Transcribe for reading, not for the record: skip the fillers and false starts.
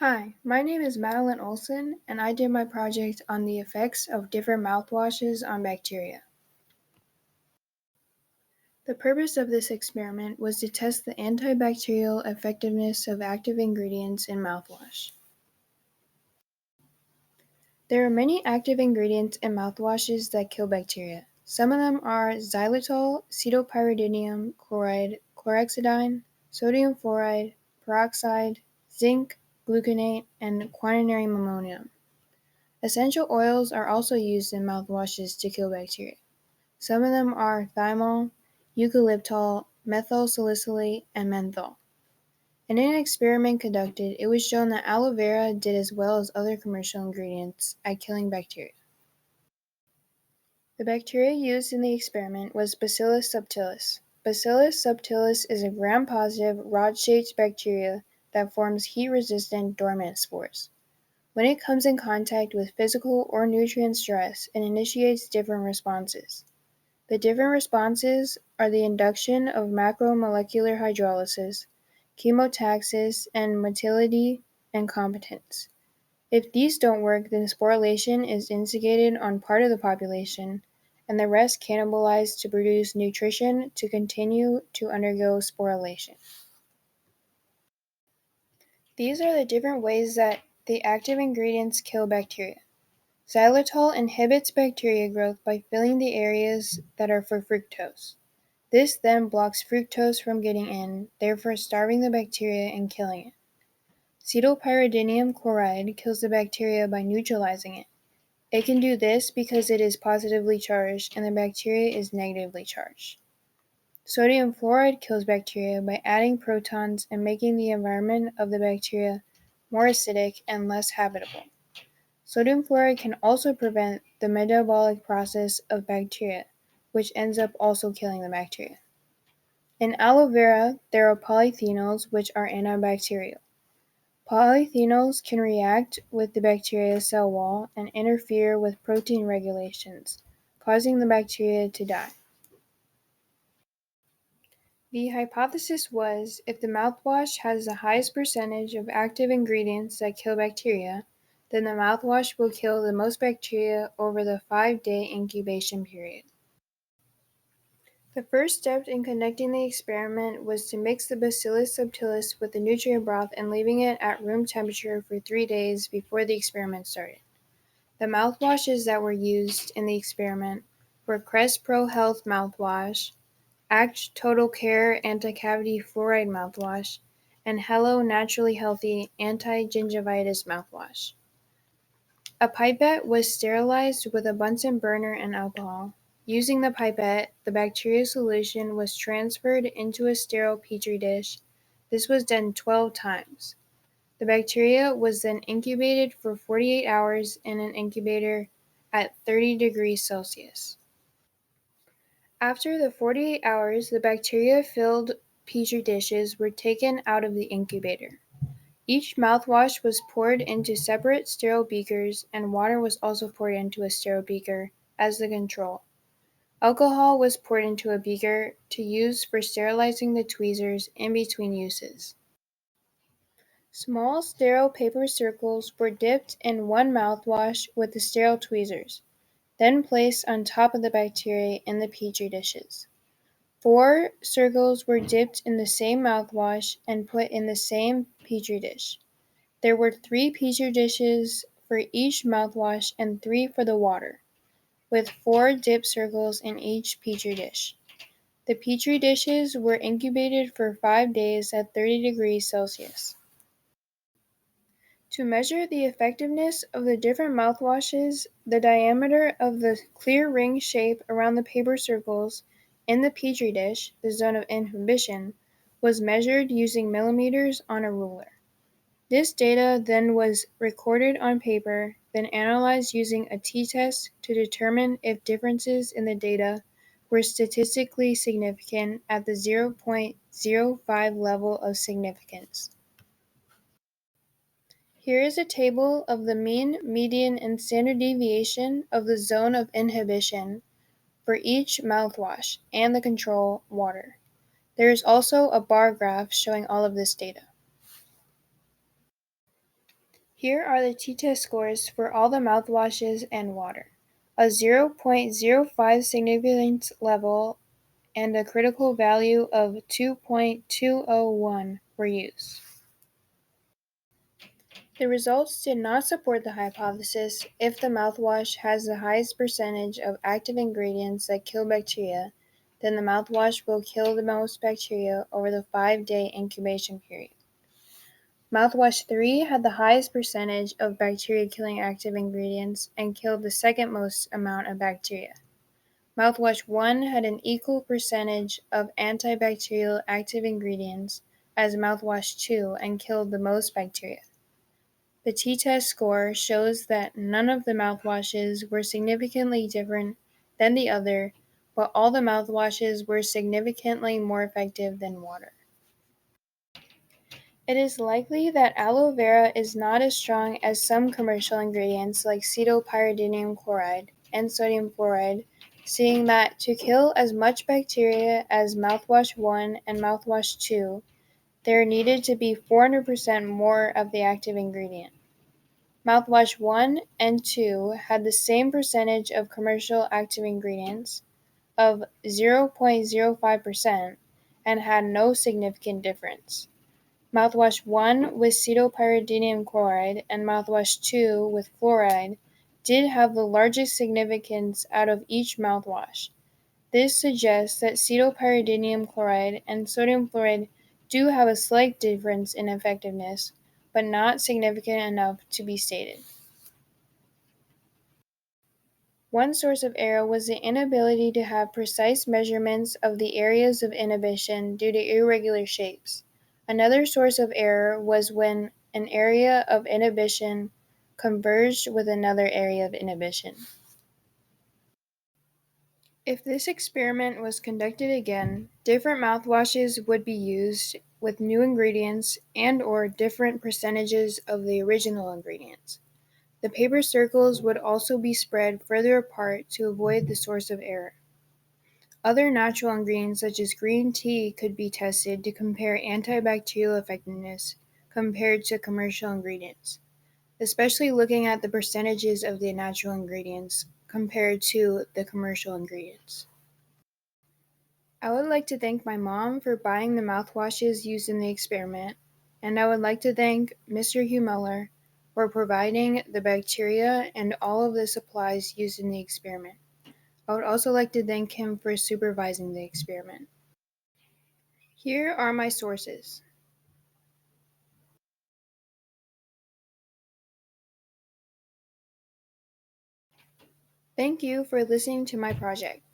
Hi, my name is Madeline Olson, and I did my project on the effects of different mouthwashes on bacteria. The purpose of this experiment was to test the antibacterial effectiveness of active ingredients in mouthwash. There are many active ingredients in mouthwashes that kill bacteria. Some of them are xylitol, cetopyridinium chloride, chlorhexidine, sodium fluoride, peroxide, zinc, gluconate, and quaternary ammonium. Essential oils are also used in mouthwashes to kill bacteria. Some of them are thymol, eucalyptol, methyl salicylate, and menthol. In an experiment conducted, it was shown that aloe vera did as well as other commercial ingredients at killing bacteria. The bacteria used in the experiment was Bacillus subtilis. Bacillus subtilis is a gram-positive, rod-shaped bacteria that forms heat-resistant dormant spores. When it comes in contact with physical or nutrient stress, it initiates different responses. The different responses are the induction of macromolecular hydrolysis, chemotaxis, and motility and competence. If these don't work, then sporulation is instigated on part of the population, and the rest cannibalized to produce nutrition to continue to undergo sporulation. These are the different ways that the active ingredients kill bacteria. Xylitol inhibits bacteria growth by filling the areas that are for fructose. This then blocks fructose from getting in, therefore starving the bacteria and killing it. Cetopyridinium chloride kills the bacteria by neutralizing it. It can do this because it is positively charged and the bacteria is negatively charged. Sodium fluoride kills bacteria by adding protons and making the environment of the bacteria more acidic and less habitable. Sodium fluoride can also prevent the metabolic process of bacteria, which ends up also killing the bacteria. In aloe vera, there are polyphenols which are antibacterial. Polyphenols can react with the bacteria's cell wall and interfere with protein regulations, causing the bacteria to die. The hypothesis was if the mouthwash has the highest percentage of active ingredients that kill bacteria, then the mouthwash will kill the most bacteria over the 5-day incubation period. The first step in conducting the experiment was to mix the Bacillus subtilis with the nutrient broth and leaving it at room temperature for 3 days before the experiment started. The mouthwashes that were used in the experiment were Crest Pro Health mouthwash, Act Total Care Anti-Cavity Fluoride mouthwash, and Hello Naturally Healthy Anti-Gingivitis mouthwash. A pipette was sterilized with a Bunsen burner and alcohol. Using the pipette, the bacteria solution was transferred into a sterile petri dish. This was done 12 times. The bacteria was then incubated for 48 hours in an incubator at 30 degrees Celsius. After the 48 hours, the bacteria-filled petri dishes were taken out of the incubator. Each mouthwash was poured into separate sterile beakers, and water was also poured into a sterile beaker as the control. Alcohol was poured into a beaker to use for sterilizing the tweezers in between uses. Small sterile paper circles were dipped in one mouthwash with the sterile tweezers, then placed on top of the bacteria in the petri dishes. 4 circles were dipped in the same mouthwash and put in the same petri dish. There were 3 petri dishes for each mouthwash and 3 for the water, with 4 dip circles in each petri dish. The petri dishes were incubated for 5 days at 30 degrees Celsius. To measure the effectiveness of the different mouthwashes, the diameter of the clear ring shape around the paper circles in the petri dish, the zone of inhibition, was measured using millimeters on a ruler. This data then was recorded on paper, then analyzed using a t-test to determine if differences in the data were statistically significant at the 0.05 level of significance. Here is a table of the mean, median, and standard deviation of the zone of inhibition for each mouthwash and the control water. There is also a bar graph showing all of this data. Here are the t-test scores for all the mouthwashes and water. A 0.05 significance level and a critical value of 2.201 were used. The results did not support the hypothesis if the mouthwash has the highest percentage of active ingredients that kill bacteria, then the mouthwash will kill the most bacteria over the 5-day incubation period. Mouthwash 3 had the highest percentage of bacteria-killing active ingredients and killed the second most amount of bacteria. Mouthwash 1 had an equal percentage of antibacterial active ingredients as mouthwash 2 and killed the most bacteria. The t-test score shows that none of the mouthwashes were significantly different than the other, but all the mouthwashes were significantly more effective than water. It is likely that aloe vera is not as strong as some commercial ingredients like cetopyridinium chloride and sodium fluoride, seeing that to kill as much bacteria as mouthwash 1 and mouthwash 2, there needed to be 400% more of the active ingredient. Mouthwash 1 and 2 had the same percentage of commercial active ingredients of 0.05% and had no significant difference. Mouthwash 1 with cetopyridinium chloride and mouthwash 2 with fluoride did have the largest significance out of each mouthwash. This suggests that cetopyridinium chloride and sodium fluoride do have a slight difference in effectiveness, but not significant enough to be stated. One source of error was the inability to have precise measurements of the areas of inhibition due to irregular shapes. Another source of error was when an area of inhibition converged with another area of inhibition. If this experiment was conducted again, different mouthwashes would be used with new ingredients and/or different percentages of the original ingredients. The paper circles would also be spread further apart to avoid the source of error. Other natural ingredients such as green tea could be tested to compare antibacterial effectiveness compared to commercial ingredients, especially looking at the percentages of the natural ingredients compared to the commercial ingredients. I would like to thank my mom for buying the mouthwashes used in the experiment, and I would like to thank Mr. Hugh Muller for providing the bacteria and all of the supplies used in the experiment. I would also like to thank him for supervising the experiment. Here are my sources. Thank you for listening to my project.